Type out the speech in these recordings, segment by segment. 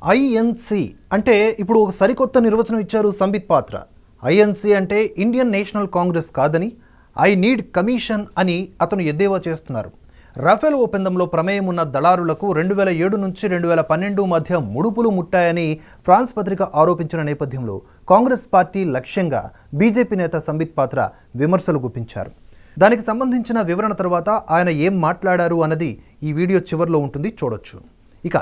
INC అంటే ఇప్పుడు ఒక సరికొత్త నిర్వచనం ఇచ్చారు సంబిత్ పాత్ర. ఐఎన్సి అంటే ఇండియన్ నేషనల్ కాంగ్రెస్ కాదని ఐ నీడ్ కమిషన్ అని అతను ఎద్దేవా చేస్తున్నారు. రఫేల్ ఒప్పందంలో ప్రమేయం ఉన్న దళారులకు 2007 నుంచి 2012 మధ్య ముడుపులు ముట్టాయని ఫ్రాన్స్ పత్రిక ఆరోపించిన నేపథ్యంలో కాంగ్రెస్ పార్టీ లక్ష్యంగా బీజేపీ నేత సంబిత్ పాత్ర విమర్శలు గుప్పించారు. దానికి సంబంధించిన వివరణ తర్వాత ఆయన ఏం మాట్లాడారు అన్నది ఈ వీడియో చివరిలో ఉంటుంది, చూడొచ్చు. ఇక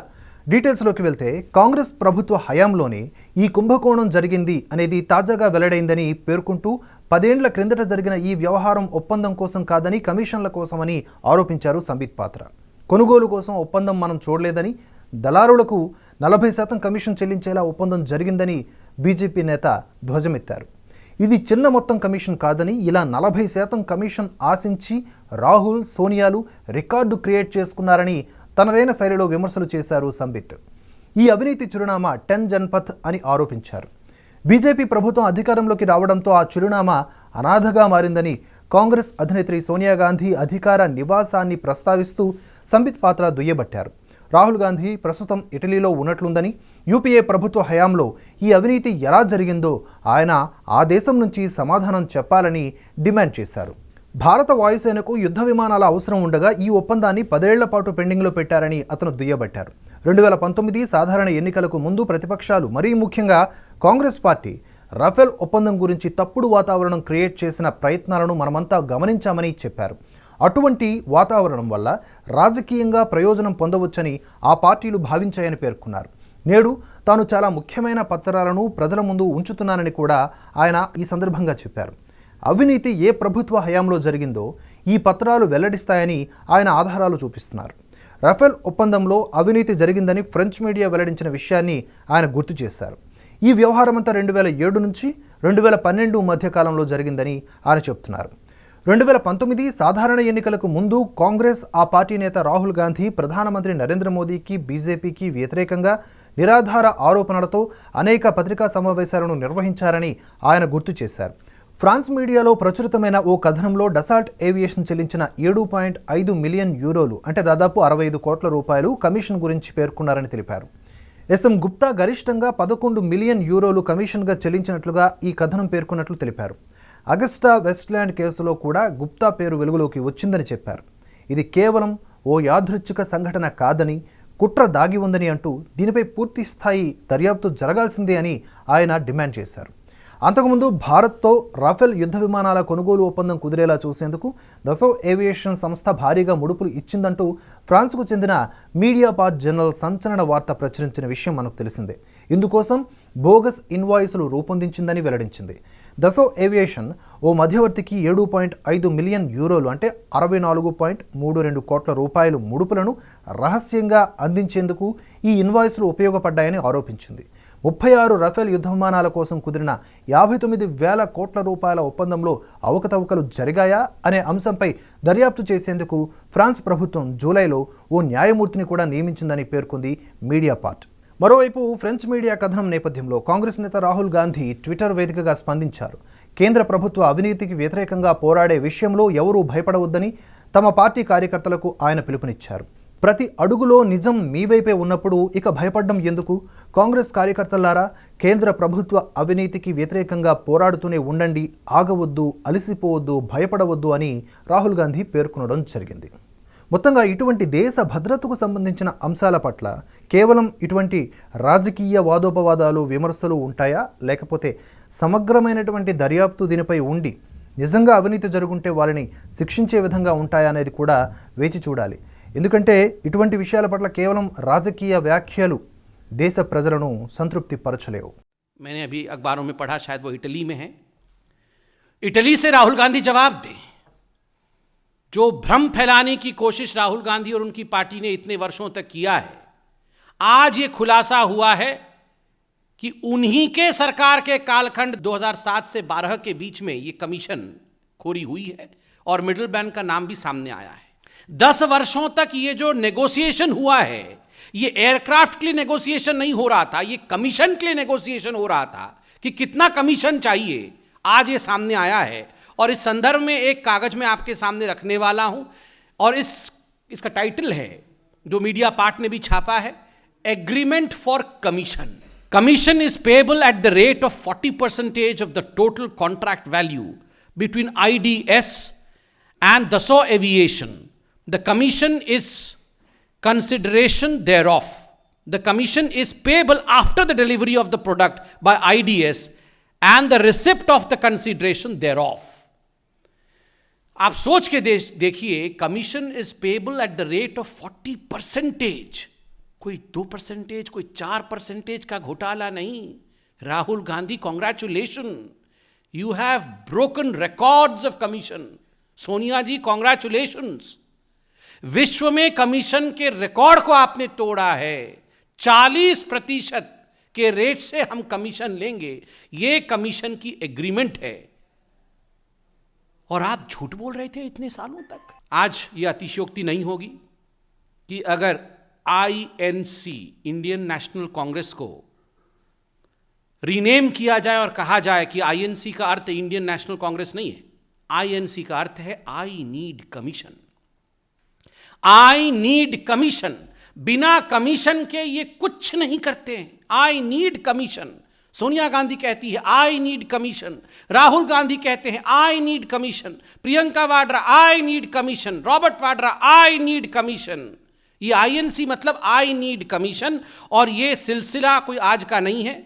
డీటెయిల్స్లోకి వెళ్తే కాంగ్రెస్ ప్రభుత్వ హయాంలోనే ఈ కుంభకోణం జరిగింది అనేది తాజాగా వెల్లడైందని పేర్కొంటూ 10 ఏళ్ల క్రిందట జరిగిన ఈ వ్యవహారం ఒప్పందం కోసం కాదని కమిషన్ల కోసమని ఆరోపించారు సంబిత్ పాత్ర. కొనుగోలు కోసం ఒప్పందం మనం చూడలేదని, దళారులకు 40% కమిషన్ చెల్లించేలా ఒప్పందం జరిగిందని బీజేపీ నేత ధ్వజమెత్తారు. ఇది చిన్న మొత్తం కమిషన్ కాదని, ఇలా 40% కమిషన్ ఆశించి రాహుల్, సోనియాలు రికార్డు క్రియేట్ చేసుకున్నారని తనదైన శైలిలో విమర్శలు చేశారు సంబిత్. ఈ అవినీతి చిరునామా 10 జన్పథ్ అని ఆరోపించారు. బీజేపీ ప్రభుత్వం అధికారంలోకి రావడంతో ఆ చిరునామా అనాథగా మారిందని కాంగ్రెస్ అధినేత్రి సోనియా గాంధీ అధికార నివాసాన్ని ప్రస్తావిస్తూ సంబిత్ పాత్ర దుయ్యబట్టారు. రాహుల్ గాంధీ ప్రస్తుతం ఇటలీలో ఉన్నట్లుందని, యూపీఏ ప్రభుత్వ హయాంలో ఈ అవినీతి ఎలా జరిగిందో ఆయన ఆ దేశం నుంచి సమాధానం చెప్పాలని డిమాండ్ చేశారు. భారత వాయుసేనకు యుద్ధ విమానాల అవసరం ఉండగా ఈ ఒప్పందాన్ని 10 ఏళ్ల పాటు పెండింగ్లో పెట్టారని అతను దుయ్యబట్టారు. 2019 సాధారణ ఎన్నికలకు ముందు ప్రతిపక్షాలు, మరీ ముఖ్యంగా కాంగ్రెస్ పార్టీ రఫేల్ ఒప్పందం గురించి తప్పుడు వాతావరణం క్రియేట్ చేసిన ప్రయత్నాలను మనమంతా గమనించామని చెప్పారు. అటువంటి వాతావరణం వల్ల రాజకీయంగా ప్రయోజనం పొందవచ్చని ఆ పార్టీలు భావించాయని పేర్కొన్నారు. నేడు తాను చాలా ముఖ్యమైన పత్రాలను ప్రజల ముందు ఉంచుతున్నానని కూడా ఆయన ఈ సందర్భంగా చెప్పారు. అవినీతి ఏ ప్రభుత్వ హయాంలో జరిగిందో ఈ పత్రాలు వెల్లడిస్తాయని ఆయన ఆధారాలు చూపిస్తున్నారు. రఫేల్ ఒప్పందంలో అవినీతి జరిగిందని ఫ్రెంచ్ మీడియా వెల్లడించిన విషయాన్ని ఆయన గుర్తు చేశారు. ఈ వ్యవహారమంతా 2007 నుంచి 2012 మధ్య కాలంలో జరిగిందని ఆయన చెబుతున్నారు. 2019 సాధారణ ఎన్నికలకు ముందు కాంగ్రెస్, ఆ పార్టీ నేత రాహుల్ గాంధీ ప్రధానమంత్రి నరేంద్ర మోదీకి, బీజేపీకి వ్యతిరేకంగా నిరాధార ఆరోపణలతో అనేక పత్రికా సమావేశాలను నిర్వహించారని ఆయన గుర్తు చేశారు. ఫ్రాన్స్ మీడియాలో ప్రచురితమైన ఓ కథనంలో డసాల్ట్ ఏవియేషన్ చెల్లించిన 7.5 మిలియన్ యూరోలు అంటే దాదాపు 65 కోట్ల రూపాయలు కమిషన్ గురించి పేర్కొన్నారని తెలిపారు. ఎస్ఎం గుప్తా గరిష్టంగా 11 మిలియన్ యూరోలు కమిషన్గా చెల్లించినట్లుగా ఈ కథనం పేర్కొన్నట్లు తెలిపారు. అగస్టా వెస్ట్‌ల్యాండ్ కేసులో కూడా గుప్తా పేరు వెలుగులోకి వచ్చిందని చెప్పారు. ఇది కేవలం ఓ యాదృచ్ఛిక సంఘటన కాదని, కుట్ర దాగి ఉందని అంటూ దీనిపై పూర్తి స్థాయి దర్యాప్తు జరగాల్సిందే అని ఆయన డిమాండ్ చేశారు. అంతకుముందు భారత్తో రఫేల్ యుద్ధ విమానాల కొనుగోలు ఒప్పందం కుదిరేలా చూసేందుకు దసో ఏవియేషన్ సంస్థ భారీగా ముడుపులు ఇచ్చిందంటూ ఫ్రాన్స్కు చెందిన మీడియా పార్ట్ జర్నల్ సంచలన వార్త ప్రచురించిన విషయం మనకు తెలిసిందే. ఇందుకోసం బోగస్ ఇన్వాయిస్లు రూపొందించిందని వెల్లడించింది. దసో ఏవియేషన్ ఓ మధ్యవర్తికి 7.5 మిలియన్ యూరోలు అంటే 64.32 కోట్ల రూపాయలు ముడుపులను రహస్యంగా అందించేందుకు ఈ ఇన్వాయిస్లు ఉపయోగపడ్డాయని ఆరోపించింది. 36 రఫేల్ యుద్ధ విమానాల కోసం కుదిరిన 59,000 కోట్ల రూపాయల ఒప్పందంలో అవకతవకలు జరిగాయా అనే అంశంపై దర్యాప్తు చేసేందుకు ఫ్రాన్స్ ప్రభుత్వం జూలైలో ఓ న్యాయమూర్తిని కూడా నియమించిందని పేర్కొంది మీడియా పార్ట్. మరోవైపు ఫ్రెంచ్ మీడియా కథనం నేపథ్యంలో కాంగ్రెస్ నేత రాహుల్ గాంధీ ట్విట్టర్ వేదికగా స్పందించారు. కేంద్ర ప్రభుత్వ అవినీతికి వ్యతిరేకంగా పోరాడే విషయంలో ఎవరూ భయపడవద్దని తమ పార్టీ కార్యకర్తలకు ఆయన పిలుపునిచ్చారు. ప్రతి అడుగులో నిజం మీ వైపే ఉన్నప్పుడు ఇక భయపడడం ఎందుకు? కాంగ్రెస్ కార్యకర్తలారా, కేంద్ర ప్రభుత్వ అవినీతికి వ్యతిరేకంగా పోరాడుతూనే ఉండండి, ఆగవద్దు, అలసిపోవద్దు, భయపడవద్దు అని రాహుల్ గాంధీ పేర్కొనడం జరిగింది. మొత్తంగా ఇటువంటి దేశ భద్రతకు సంబంధించిన అంశాల పట్ల కేవలం ఇటువంటి రాజకీయ వాదోపవాదాలు, విమర్శలు ఉంటాయా, లేకపోతే సమగ్రమైనటువంటి దర్యాప్తు దీనిపై ఉండి నిజంగా అవినీతి జరుగుంటే వారిని శిక్షించే విధంగా ఉంటాయా అనేది కూడా వేచి చూడాలి. ఎందుకంటే ఇటువంటి విషయాల పట్ల కేవలం రాజకీయ వ్యాఖ్యలు దేశ ప్రజలను సంతృప్తి పరచలేవు. मैंने अभी अखबारों में पढ़ा, शायद वो इटली में है, इटली से राहुल गांधी जवाब दें। जो भ्रम फैलाने की कोशिश राहुल गांधी और उनकी पार्टी ने इतने वर्षों तक किया है, आज ये खुलासा हुआ है कि उन्हीं के सरकार के कालखंड 2007 से 12 के बीच में ये कमीशन खोरी हुई है और मिडिल मैन का नाम भी सामने आया है। 10 वर्षों तक ये जो नेगोशिएशन हुआ है, ये एयरक्राफ्ट के लिए नेगोशिएशन नहीं हो रहा था, ये कमीशन के लिए नेगोशिएशन हो रहा था कि कितना कमीशन चाहिए। आज ये सामने आया है और इस संदर्भ में एक कागज में आपके सामने रखने वाला हूं और इसका टाइटल है जो मीडिया पार्ट ने भी छापा है, agreement for commission. Commission is payable at the rate of 40% of the total contract value between IDS and Dassault Aviation. The commission is consideration thereof. The commission is payable after the delivery of the product by IDS and the receipt of the consideration thereof. आप सोच के देखिए, commission is payable at the rate of 40%. कोई 2%, कोई 4% का घोटाला नहीं. Rahul Gandhi, congratulation, you have broken records of commission. Sonia ji, congratulations. विश्व में कमीशन के रिकॉर्ड को आपने तोड़ा है. 40% के रेट से हम कमीशन लेंगे, यह कमीशन की एग्रीमेंट है. और आप झूठ बोल रहे थे इतने सालों तक. आज यह अतिशयोक्ति नहीं होगी कि अगर INC, इंडियन नेशनल कांग्रेस, को रीनेम किया जाए और कहा जाए कि INC का अर्थ इंडियन नेशनल कांग्रेस नहीं है. INC का अर्थ है I need commission. I need commission. बिना कमीशन के ये कुछ नहीं करते हैं. I need commission. Sonia Gandhi कहती है I need commission. Rahul Gandhi कहते हैं I need commission. Priyanka Vadra I need commission. Robert Vadra I need commission. ये INC मतलब आई नीड कमीशन. और ये सिलसिला कोई आज का नहीं है.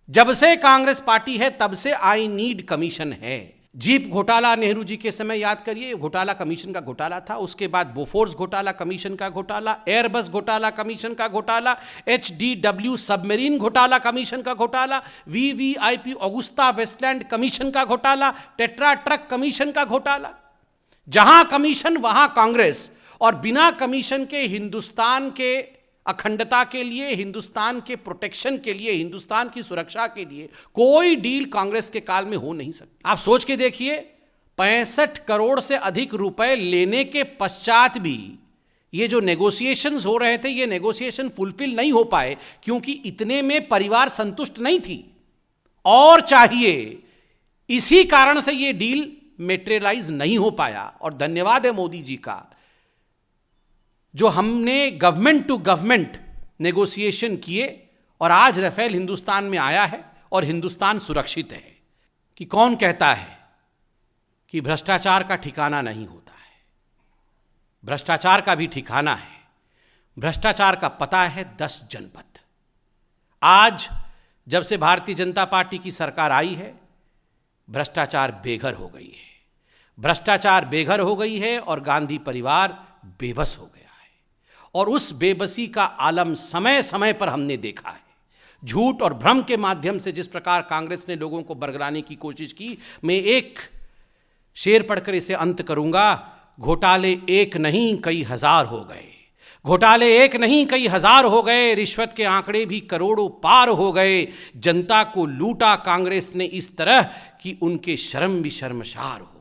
जब से कांग्रेस पार्टी है तब से आई नीड कमीशन है. जीप घोटाला नेहरू जी के समय याद करिए, घोटाला कमीशन का घोटाला था. उसके बाद बोफोर्स घोटाला कमीशन का घोटाला, एयरबस घोटाला कमीशन का घोटाला, HDW सबमरीन घोटाला कमीशन का घोटाला, VVIP ऑगुस्ता वेस्टलैंड कमीशन का घोटाला, टेट्रा ट्रक कमीशन का घोटाला. जहां कमीशन वहां कांग्रेस. और बिना कमीशन के हिंदुस्तान के अखंडता के लिए, हिंदुस्तान के प्रोटेक्शन के लिए, हिंदुस्तान की सुरक्षा के लिए कोई डील कांग्रेस के काल में हो नहीं सकती. आप सोच के देखिए, 65 करोड़ से अधिक रुपए लेने के पश्चात भी ये जो नेगोशिएशंस हो रहे थे, ये नेगोशिएशन फुलफिल नहीं हो पाए क्योंकि इतने में परिवार संतुष्ट नहीं थी और चाहिए. इसी कारण से ये डील मेटेरियलाइज नहीं हो पाया. और धन्यवाद है मोदी जी का, जो हमने गवर्नमेंट टू गवर्नमेंट नेगोशिएशन किए और आज राफेल हिंदुस्तान में आया है और हिंदुस्तान सुरक्षित है. कि कौन कहता है कि भ्रष्टाचार का ठिकाना नहीं होता है? भ्रष्टाचार का भी ठिकाना है. भ्रष्टाचार का पता है 10 जनपद. आज जब से भारतीय जनता पार्टी की सरकार आई है, भ्रष्टाचार बेघर हो गई है. भ्रष्टाचार बेघर हो गई है और गांधी परिवार बेबस हो गया. और उस बेबसी का आलम समय समय पर हमने देखा है. झूठ और भ्रम के माध्यम से जिस प्रकार कांग्रेस ने लोगों को बरगलाने की कोशिश की. मैं एक शेर पढ़कर इसे अंत करूंगा. घोटाले एक नहीं कई हजार हो गए. घोटाले एक नहीं कई हजार हो गए. रिश्वत के आंकड़े भी करोड़ों पार हो गए. जनता को लूटा कांग्रेस ने इस तरह कि उनके शर्म भी शर्मशार हो.